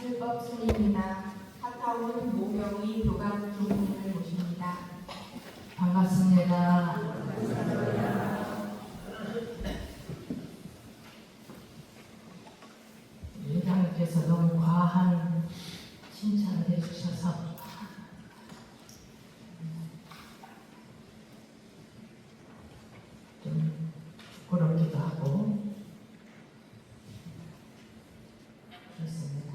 율법 스님이나 하타운 모경의 교감 교수님을 모십니다. 반갑습니다. 회장님께서 너무 과한 칭찬을 해주셔서 좀 부끄럽기도 하고 그렇습니다.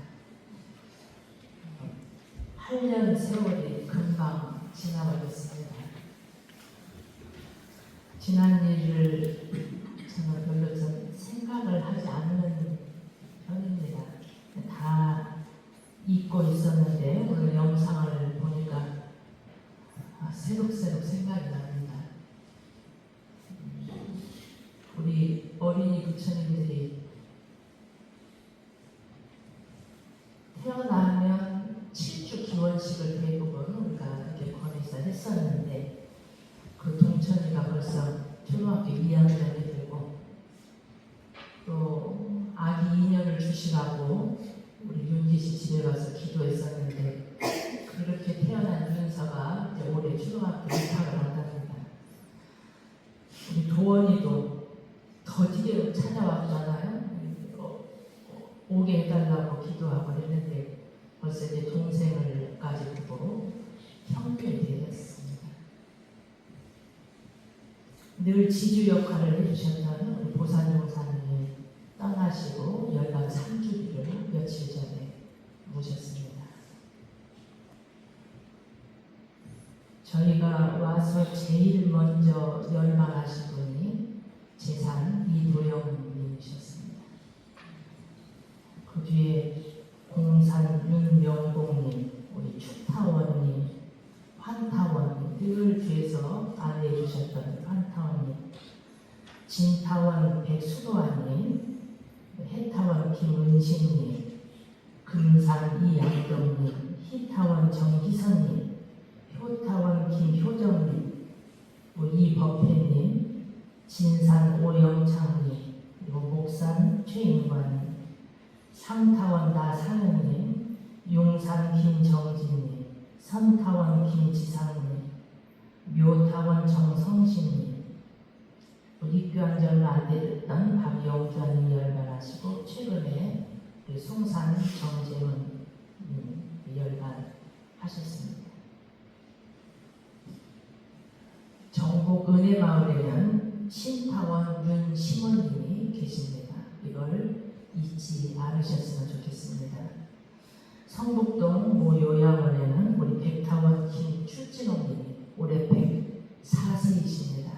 8년 세월이 금방 지나버렸습니다. 지난 일을 저는 별로 좀 생각을 하지 않는 편입니다. 다 잊고 있었는데 오늘 영상을 보니까 새록새록 생각이 납니다. 우리 어린이 부처님들이 태어나면 7주 기원식을 대부분 우리가 이렇게 권해서 했었는데 그 동천이가 벌써 초등학교 2학년이 되고 또 아기 인연을 주시라고 우리 윤기 씨 집에 가서 기도했었는데 그렇게 태어난 윤서가 이제 올해 초등학교 입학을 한답니다. 우리 도원이도 더디게 찾아왔잖아요. 오게 해달라고 기도하고 했는데 벌써 이제 동생을까지 보고 형편이 되었습니다. 늘 지주 역할을 해주셨던 우리 보살용사님이 떠나시고 열반 3주기를 며칠 전에 모셨습니다. 저희가 와서 제일 먼저 열반하신 분이 재산 이도영님이셨습니다. 그 뒤에 공산 윤명공님, 우리 축타원님, 환타원님, 늘 뒤에서 안내해 주셨던 환타원님, 진타원 백수도환님, 해타원 김은신님, 금산 이양동님, 희타원 정희선님, 효타원 김효정님, 이법회님, 진산 오영창님, 그리고 목산 최인관님, 상타원 나상은님, 용산 김정진님, 선타원 김지상님, 묘타원 정성신님, 입교한 지 얼마 안 됐던 박영주님 열반하시고 최근에 송산 정재훈 열반하셨습니다. 전국 은혜마을에는 신타원 윤심원님이 계십니다. 이걸 잊지 않으셨으면 좋겠습니다. 성북동 모 요양원에는 우리 백타원 김출진홍님이 올해 104세이십니다.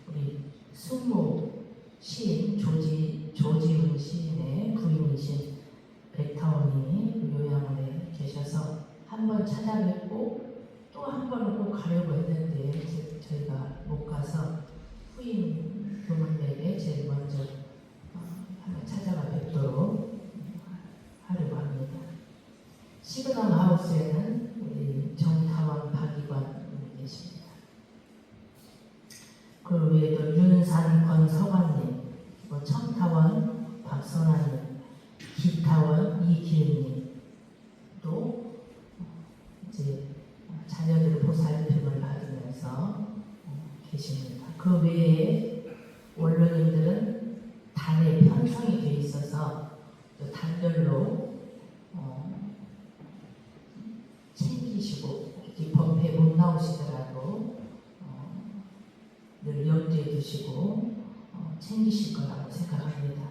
우리 승무 시인 조지훈 시인의 부인이신 백타원님이 요양원에 계셔서 한 번 찾아뵙고 또 한 번은 꼭 가려고 했는데 저희가 못 가서 후임 교문에게 제일 먼저 한번 찾아가 뵙도록 하려고 합니다. 시그널 하우스에는 우리 정타원 박이관 계십니다. 그 외에도 윤산 권서관님, 청타원 박선아님, 기타원 이기은님 또 이제 자녀들의 보살핌을 받으면서 계십니다. 그 외에 원로님들은 단에 편성이 되어 있어서 또 단별로 챙기시고 법회 못 나오시더라도 늘 염두에 두시고 챙기실 거라고 생각합니다.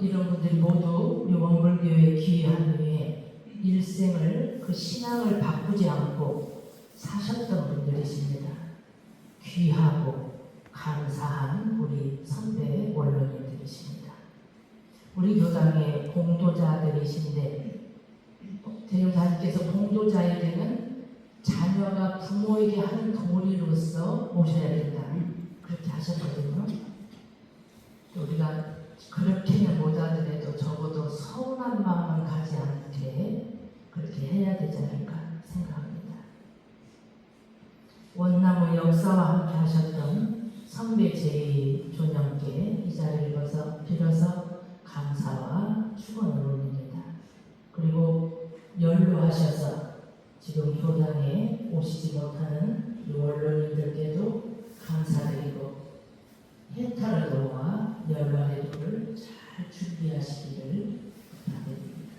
이런 분들이 모두 우리 원불교에 귀한 후에 일생을 그 신앙을 바꾸지 않고 사셨던 분들이십니다. 귀하고 감사한 우리 선배 원로님들이십니다. 우리 교당의 공도자들이신데 대종사님께서 공도자에게는 자녀가 부모에게 하는 도리로서 모셔야 된다 그렇게 하셨거든요. 우리가 그렇게는 못하더라도 적어도 서운한 마음을 가지 않게 그렇게 해야 되지 않을까 생각합니다. 원나무 역사와 함께 하셨던 선배 제2 존영께 이 자리를 빌어서 감사와 축원을 올립니다. 연루하셔서 지금 교당에 오시지 못하는 이 원로님들께도 감사드리고 해탈로와 연락회도를 잘 준비하시기를 부탁드립니다.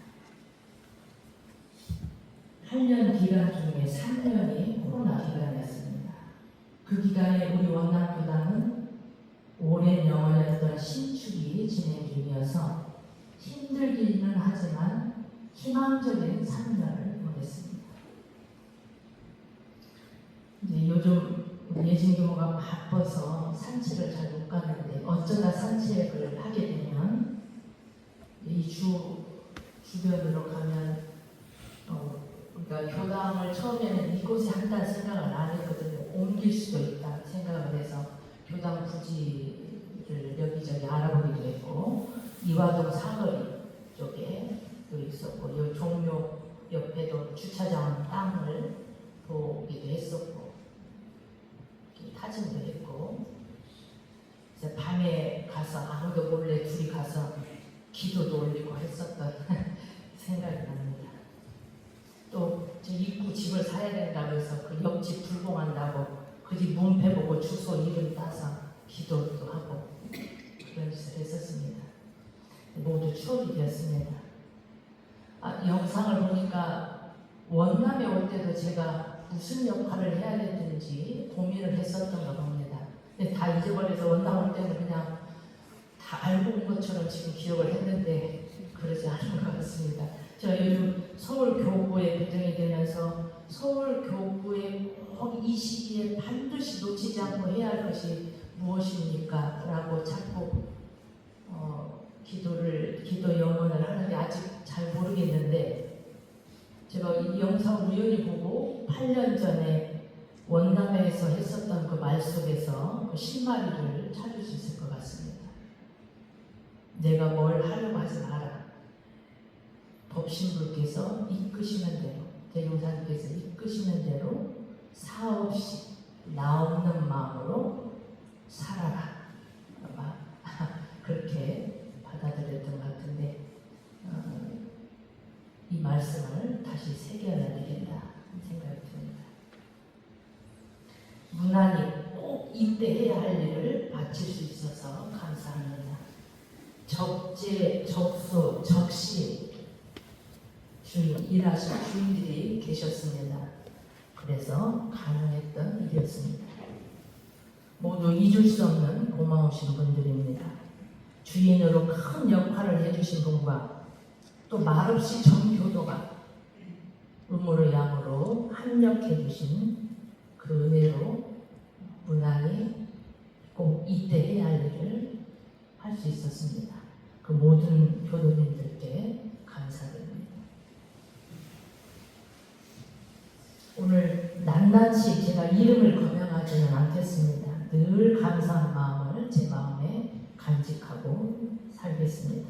8년 기간 중에 3년이 코로나 기간이었습니다. 그 기간에 우리 원남교당은 오랜 영원했던 신축이 진행 중이어서 힘들기는 하지만 희망적인 3년을 보냈습니다. 이제 요즘 예진 교모가 바빠서 산책을 잘 못 가는데 어쩌다 산책을 하게 되면 이 주변으로 가면 그러니까 교당을 처음에는 이곳에 한다는 생각을 안 했거든요. 옮길 수도 있다 생각을 해서 교당 부지를 여기저기 알아보기도 했고 이화동 사거리 쪽에도 있었고 이 종묘 옆에도 주차장 땅을 보기도 했었고 타진도 했고 그래서 밤에 가서 아무도 몰래 둘이 가서 기도도 올리고 했었던 생각이 납니다. 또 저 입구 집을 사야 된다고 해서 그 옆집 불공한다고 그 집 문패 보고 주소 이름 따서 기도도 하고 그런 짓을 했었습니다. 모두 추억이 되었습니다. 영상을 보니까 원남에 올 때도 제가 무슨 역할을 해야 되는지 고민을 했었던가 봅니다. 근데 다 잊어버려서 원남 올 때는 그냥 다 알고 온 것처럼 지금 기억을 했는데 그러지 않은 것 같습니다. 제가 요즘 서울교구에 배정이 되면서 서울교구에 꼭 이 시기에 반드시 놓치지 않고 해야 할 것이 무엇입니까? 라고 자꾸 기도 영원을 하는데 아직 잘 모르겠는데 제가 이 영상 우연히 보고 8년 전에 원남에서 했었던 그 말 속에서 그 실마리를 찾을 수 있을 것 같습니다. 내가 뭘 하려고 하지 마라. 법신불께서 이끄시는 대로, 대종사님께서 이끄시는 대로 사없이 나 없는 마음으로 살아라. 아마 그렇게 받아들였던 것 같은데 이 말씀을 다시 새겨야 되겠다 생각이 듭니다. 무난히 꼭 이때 해야 할 일을 마칠 수 있어서 감사합니다. 적재, 적수, 적시 주인, 일하신 주인들이 계셨습니다. 그래서 가능했던 일이었습니다. 모두 잊을 수 없는 고마우신 분들입니다. 주인으로 큰 역할을 해주신 분과 또 말없이 정교도가 음으로 양으로 합력해 주신 그 은혜로 무난히 꼭 이때 해야 할 일을 할 수 있었습니다. 그 모든 교도님들께 감사드립니다. 오늘 낱낱이 제가 이름을 거명하지는 않겠습니다. 늘 감사한 마음을 제 마음에 간직하고 살겠습니다.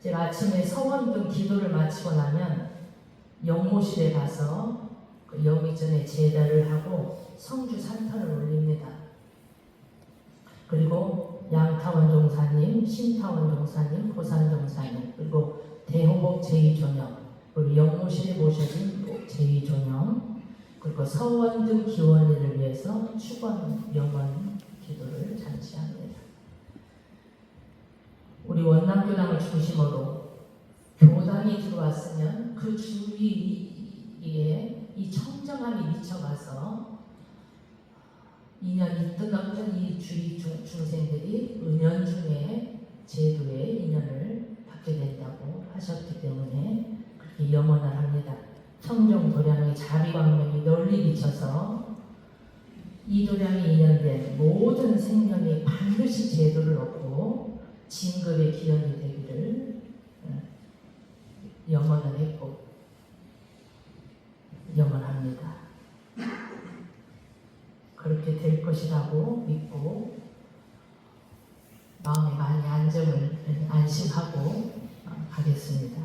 제가 아침에 서원등 기도를 마치고 나면 영모실에 가서 그 영이 전에 제다를 하고 성주 산탄을 올립니다. 그리고 양타원 종사님, 신타원 종사님, 고산 종사님, 그리고 대호복 제2조령, 그리고 영모실에 모셔진 제2조령, 그리고 서원등 기원일을 위해서 축원 영원 기도를 잔치합니다. 우리 원남교당을 중심으로 교당이 들어왔으면 그 주위에 이 청정함이 미쳐가서 인연이 뜨겁던 이 주위 중생들이 은연중에 제도의 인연을 받게 된다고 하셨기 때문에 그렇게 염원을 합니다. 청정 도량의 자비광명이 널리 비쳐서 이 도량에 인연된 모든 생명이 반드시 제도를 얻고 진급의 기원이 되기를 염원을 했고 염원합니다. 그렇게 될 것이라고 믿고 마음에 많이 안심하고 가겠습니다.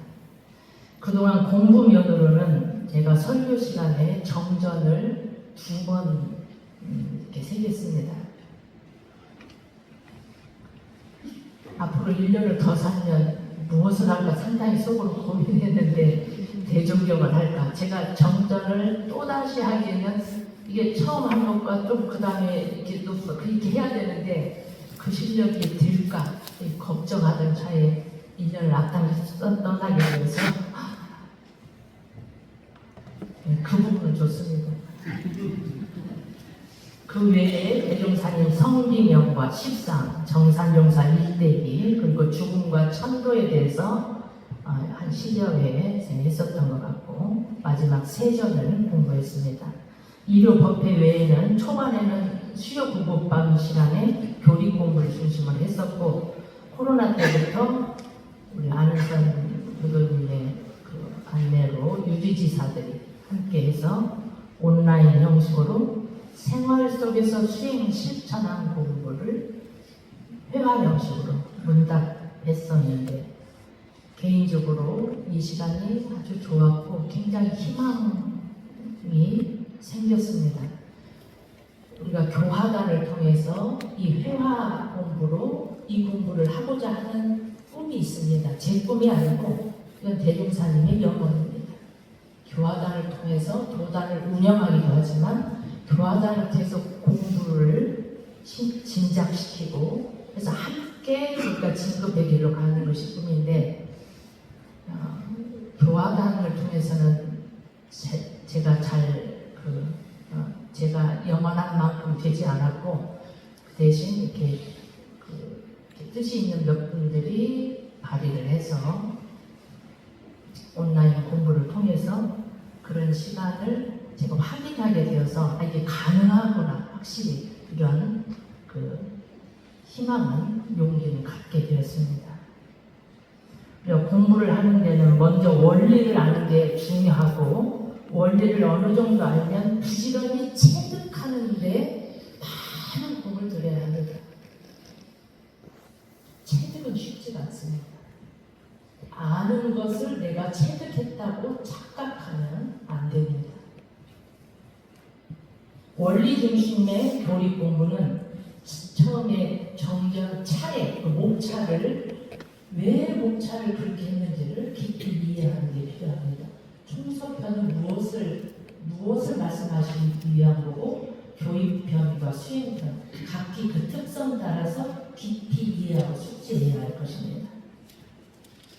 그동안 공부 면으로는 제가 설교 시간에 정전을 2번 이렇게 새겼습니다. 앞으로 1년을 더 살면 무엇을 할까 상당히 속으로 고민했는데 대존경을 할까? 제가 정전을 또다시 하기에는 이게 처음 한 것과 좀 그 다음에 이렇게 또 그렇게 해야 되는데 그 실력이 될까? 걱정하던 차에 1년을 앞당겨서 떠나게 되면서 그 부분은 좋습니다. 그 외에 대종사님 성비명과 십상, 정산용사 일대기, 그리고 죽음과 천도에 대해서 한 10여 회 했었던 것 같고 마지막 세전을 공부했습니다. 이료 법회 외에는 초반에는 수요 공부방 시간에 교리 공부를 중심으로 했었고 코로나 때부터 우리 안은선 부도님의 그 안내로 유지지사들이 함께해서 온라인 형식으로 생활 속에서 수행 실천한 공부를 회화 형식으로 문답했었는데 개인적으로 이 시간이 아주 좋았고 굉장히 희망이 생겼습니다. 우리가 교화단을 통해서 이 회화 공부로 이 공부를 하고자 하는 꿈이 있습니다. 제 꿈이 아니고 이건 대종사님의 영광입니다. 교화단을 통해서 교단을 운영하기도 하지만 교화단을 통해서 공부를 진작시키고 그래서 함께 우리가 진급의 길로 가는 것이 꿈인데 교화단을 통해서는 제가 제가 영원한 만큼 되지 않았고 그 대신 이렇게 뜻이 있는 몇 분들이 발의를 해서 온라인 공부를 통해서 그런 시간을 제가 확인하게 되어서 이게 가능하구나 확실히 이런 희망은 용기를 갖게 되었습니다. 공부를 하는 데는 먼저 원리를 아는 게 중요하고 원리를 어느 정도 알면 부지런히 체득하는데 많은 공을 들여야 합니다. 체득은 쉽지가 않습니다. 아는 것을 내가 체득했다고 착각하면 안 됩니다. 원리 중심의 교리 공부는 처음에 정전 차례, 그 목차를 왜 목차를 그렇게 했는지를 깊이 이해하는 게 필요합니다. 총서편은 무엇을 말씀하시기 위한 거고 교육편과 수행편 각기 그 특성 따라서 깊이 이해하고 숙지해야 할 것입니다.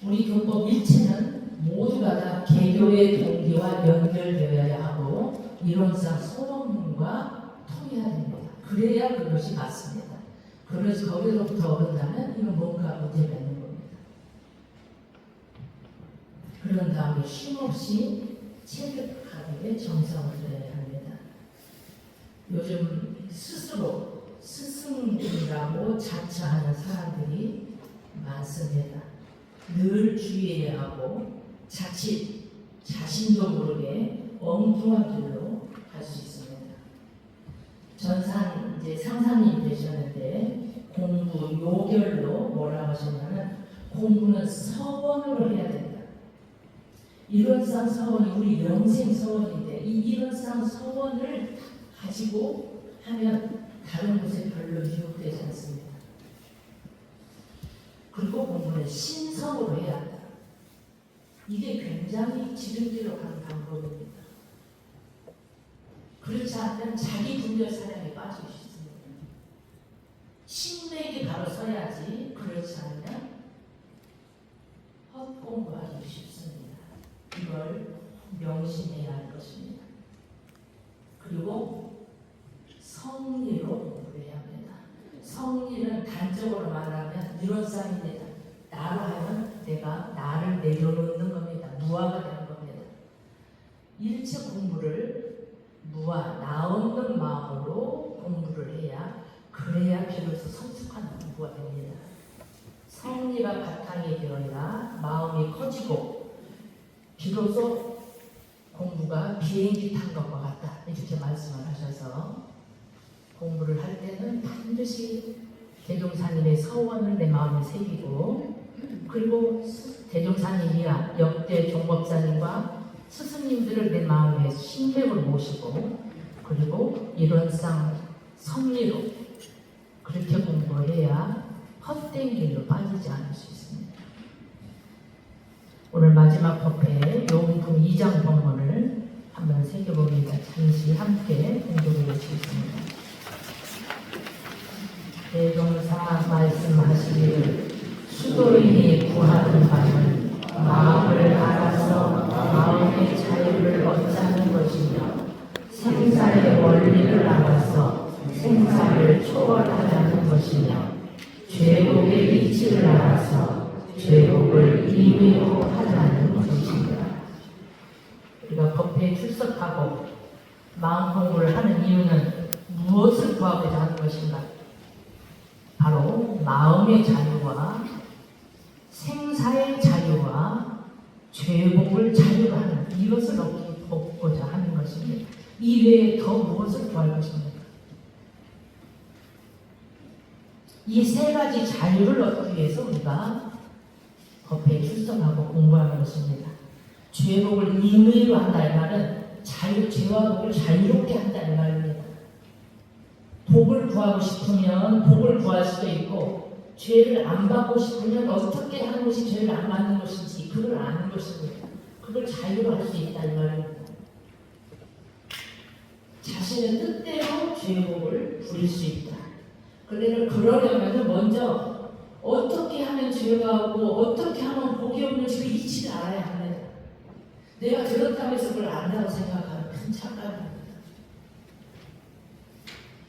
우리 교법 일체는 모두가 다 개교의 동기와 연결되어야 하고 이론상 소론문과 통해야 됩니다. 그래야 그것이 맞습니다. 그래서 거기서부터 어른다면 이건 뭔가 문제가 있는 겁니다. 그런 다음에 쉼없이 체득하는 게 정성을 들여야 합니다. 요즘 스스로 스승이라고 자처하는 사람들이 많습니다. 늘 주의해야 하고 자칫 자신도 모르게 엉뚱한 길로 갈 수 있습니다. 전산 이제 상사님 되셨는데 공부 요결로 뭐라고 하셨냐면 공부는 서원으로 해야 된다. 이론상 서원이 우리 영생 서원인데 이 이론상 서원을 가지고 하면 다른 곳에 별로 유혹되지 않습니다. 그리고 공부는 신성으로 해야 한다. 이게 굉장히 지름지름한 방법입니다. 그렇지 않으면 자기 분별 사랑에 빠지기 쉽습니다. 신맥이 바로 서야지 그렇지 않으면 헛공부하기 쉽습니다. 이걸 명심해야 할 것입니다. 그리고 성리로 공부를 해야 합니다. 성리는 단적으로 말하면 이론상입니다. 나로 하면 내가 나를 내려놓는 겁니다. 무아가 되는 겁니다. 일체 공부를 무아, 나 없는 마음으로 공부를 해야 그래야 비로소 성숙한 공부가 됩니다. 성리가 바탕이 되어야 마음이 커지고 비로소 공부가 비행기 탄 것과 같다 이렇게 말씀을 하셔서 공부를 할 때는 반드시 대종사님의 서원을 내 마음에 새기고 그리고 대종사님이야 역대 종법사님과 스승님들을 내 마음에 신뢰를 모시고 그리고 이론상 성리로 그렇게 공부해야 헛된 길로 빠지지 않을 수 있습니다. 오늘 마지막 법회 요금품 2장 본문을 한번 새겨봅니다. 잠시 함께 공독을 해주겠습니다. 대종사 말씀하시기를 수도인이 구하는 바는 마음을 알아서 마음의 자유를 얻자는 것이며 생사의 원리를 알아서 생사를 초월하자는 것이며 죄복의 이치를 알아서 죄복을 임의로 하자는 것입니다. 우리가 법회에 출석하고 마음 공부를 하는 이유는 무엇을 구하고자 하는 것인가? 바로 마음의 자유와 생사의 자유와 죄복을 자유하는 이것을 얻고자 하는 것입니다. 이외에 더 무엇을 구할 것입니까? 이 세 가지 자유를 얻기 위해서 우리가 법회에 출석하고 공부하는 것입니다. 죄복을 임의로 한다 이 말은 죄와 복을 자유롭게 한다 이 말입니다. 복을 구하고 싶으면 복을 구할 수도 있고 죄를 안 받고 싶으면 어떻게 하는 것이 죄를 안 받는 것인지 그걸 아는 것입니다. 그걸 자유로 할 수 있다 이 말입니다. 자신의 뜻대로 죄복을 부릴 수 있다. 그러려면 먼저 어떻게 하면 죄가 오고 어떻게 하면 복이 없는지 그 이치를 알아야 합니다. 내가 그렇다고 해서 그걸 안다고 생각하면 큰 착각입니다.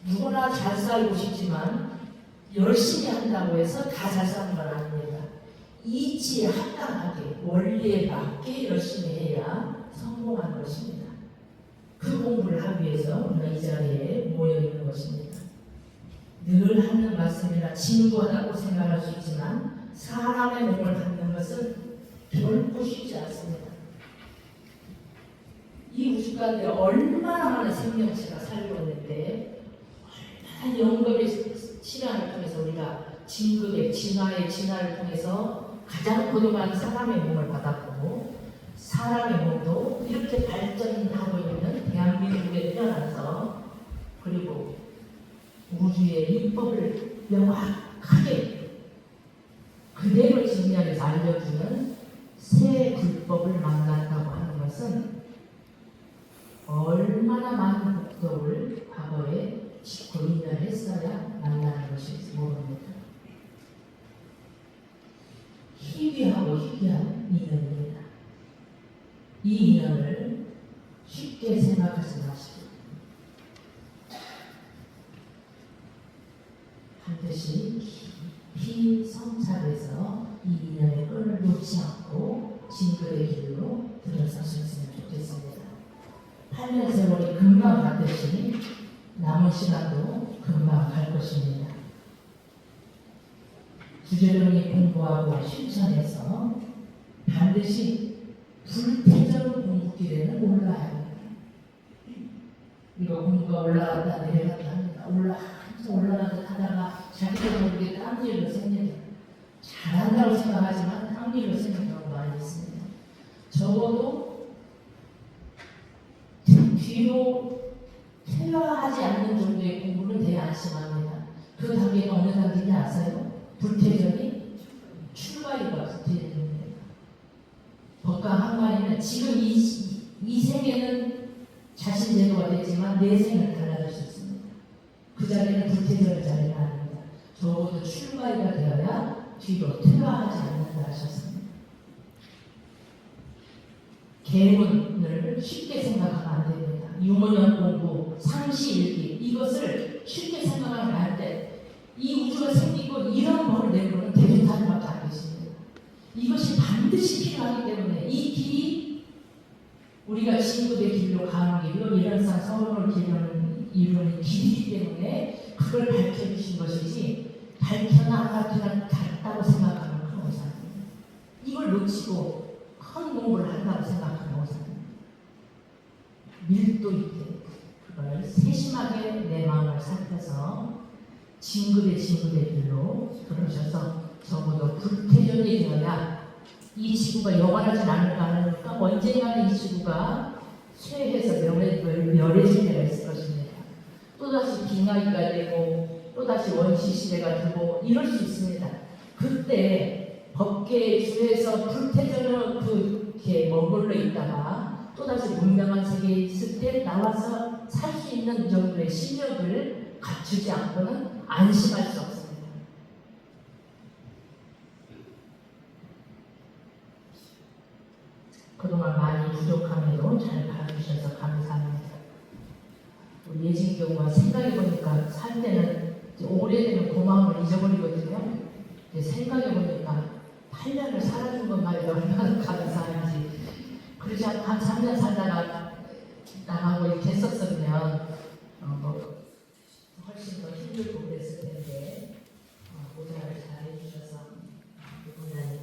누구나 잘 살고 싶지만 열심히 한다고 해서 다 잘 사는 건 아닙니다. 이치에 합당하게 원리에 맞게 열심히 해야 성공하는 것입니다. 그 공부를 하기 위해서 우리가 이 자리에 모여 있는 것입니다. 늘 하는 말씀이라 진부하다고 생각할 수 있지만 사람의 몸을 갖는 것은 결코 쉽지 않습니다. 이 우주 가운데 얼마나 많은 생명체가 살고 있는데 얼마나 영겁의 시간을 통해서 우리가 진급의 진화의 진화를 통해서 가장 고도한 사람의 몸을 받았고 사람의 몸도 이렇게 발전하고 있는 대한민국에 태어나서 그리고 우주의 입법을 명확하게 그대로 진리하면서 알려주는 새 불법을 만났다고 하는 것은 얼마나 많은 복덕을 과거에 짚고 인연했어야 만나는 것인지 모릅니다. 희귀하고 희귀한 인연입니다. 이 인연을 쉽게 생각하지 마시고 반드시 깊이 성찰해서 이 인연의 끈을 놓지 않고 진급의 길로 들어서셨으면 좋겠습니다. 8년 세월이 금방 갔듯이 남은 시간도 금방 갈 것입니다. 부지런히 공부하고 실천해서 반드시 불태저로 공부길에는 올라야 합니다. 이거 공부가 올라갔다 내려갔다 합니다. 올라가서 하다가 자기도 모르게 땀 일로 생깁니다. 잘한다고 생각하지만 땀 일로 생기는 경우가 많이 있습니다. 적어도 뒤로 퇴화하지 않는 정도의 공부는 돼야 안심합니다. 그 단계가 어느 단계인지 아세요? 불태전이 출가이가 불태전입니다. 법과 한마디는 지금 이 생에는 자신 제도가 됐지만 내 생은 달라질 수 있습니다. 그 자리는 불태전의 자리가 아닙니다. 적어도 출가이가 되어야 뒤로 퇴화하지 않는다 하셨습니다. 계문을 쉽게 생각하면 안 됩니다. 유문연 공부, 상시일기 이것을 쉽게 생각하면 안 돼. 이 우주가 생기고 이런 법을 내고는 대중사님밖에 안 계십니다. 이것이 반드시 필요하기 때문에 이 길이 우리가 진급의 길로 가는 길이요 일원상 성공을 이루는 길이기 때문에 그걸 밝혀주신 것이지 밝혀나 안 밝혀나 같다고 생각하는 그런 오사입니다. 이걸 놓치고 큰 공부를 한다고 생각하는 오사입니다. 밀도 있게 그걸 세심하게 내 마음을 살펴서 진급의 길로 들어오셔서 적어도 불태전이 되어야 이 지구가 영원하지 않을까 하니까 언젠가는 이 지구가 쇠해서 멸해질 때가 있을 것입니다. 또다시 빙하기가 되고 또다시 원시 시대가 되고 이럴 수 있습니다. 그때 법계 주에서 불태전을 그렇게 머물러 있다가 또다시 문명한 세계에 있을 때 나와서 살 수 있는 정도의 실력을 갖추지 않고는 안심할 수 없습니다. 그동안 많이 부족함에도 잘 봐주셔서 감사합니다. 우리 예진교가 생각해보니까 살 때는 이제 오래되면 고마움을 잊어버리거든요. 이제 생각해보니까 8년을 살아준 것만이 얼마나 감사한지. 그러지 않고 한 3년 살다가 나가고 이렇게 했었으면 뭐 훨씬 더 힘들고 그랬을 텐데 고생을 잘 해주셔서 이분은